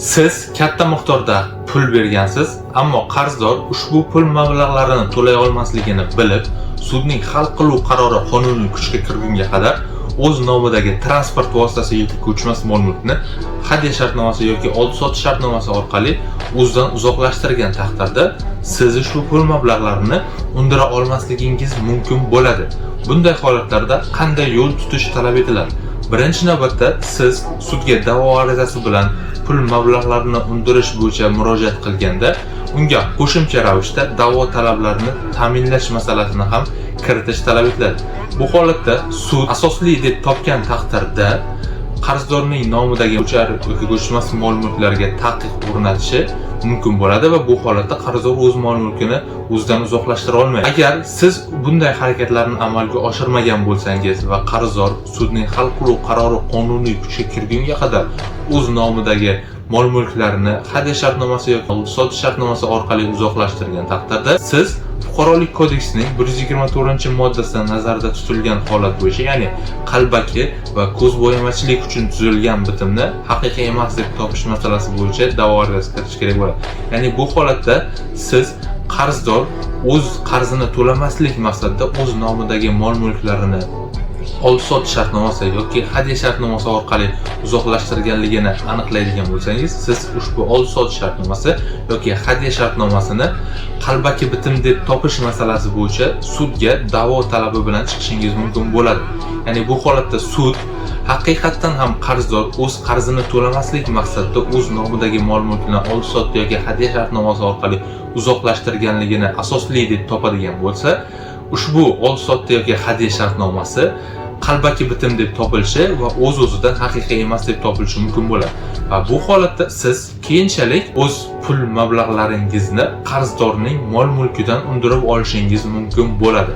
Siz katta miqdorda pul bergansiz, ammo qarzdor ushbu pul mablag'larini to'lay olmasligini bilib, sudning hal qiluv qarori qonuniy kuchga kirgunga qadar o'z nomidagi transport vositasi yoki ko'chmas mol-mulkni hadya shartnomasi yoki oldi-sotdi shartnomasi orqali o'zidan uzoqlashtirgan taqdirda siz ushbu pul mablag'larini undira olmasligingiz mumkin bo'ladi. Bunday holatlarda qanday yo'l tutish talab etiladi? Birinchi navbatda siz sudga da'vo arizasi bilan pul mablag'larini undirish bo'yicha murojaat qilganda, unga qo'shimcha ravishda da'vo talablarini ta'minlash masalasini ham kiritish talab etiladi. Bu holatda sud asosli deb topgan taqdirda qarzdorning nomidagi ko'char yoki ko'chmas mol-mulklarga taqiq o'rnatishi mumkin bo'ladi va bu holatda qarzdor o'z mol-mulkini o'zidan uzoqlashtira olmaydi. Agar siz bunday harakatlarni amalga oshirmagan bo'lsangiz va qarzdor sudning hal qiluv qarori qonuniy kuchga kirgunga qadar o'z nomidagi mol-mulklarini hadya shartnomasi yoki oldi-sotdi shartnomasi orqali uzoqlashtirgan taqdirda siz Fuqarolik kodeksining 124-moddasida nazarda tutilgan holat bo'yicha, ya'ni qalbaki va ko'zbo'yamachilik uchun tuzilgan bitimni haqiqiy emas deb topish masalasi bo'yicha da'vo arizasi kiritish kerak bo'ladi. Ya'ni bu holatda siz qarzdor o'z qarzini to'lamaslik maqsadida o'z nomidagi mol-mulklarini oldi-sotdi shartnomasi yoki hadya shartnomasi orqali uzoqlashtirganligini aniqlaydigan bo'lsangiz, siz ushbu oldi-sotdi shartnomasi yoki hadya shartnomasini qalbaki bitim deb topish masalasi bo'yicha sudga da'vo talabi bilan chiqishingiz mumkin bo'ladi. Ya'ni bu holatda sud haqiqatdan ham qarzdor o'z qarzini to'lamaslik maqsadida o'z nomidagi mol-mulkni oldi-sotdi yoki hadya shartnomasi orqali uzoqlashtirganligini asosli deb topadigan bo'lsa, ushbu oldi-sotdi yoki hadya shartnomasi qalbaki bitim deb topilishi va o'z-o'zidan haqiqiy emas deb topilishi mumkin bo'ladi. Va bu holatda siz keyinchalik o'z pul mablag'laringizni qarzdorning mol-mulkidan undirib olishingiz mumkin bo'ladi.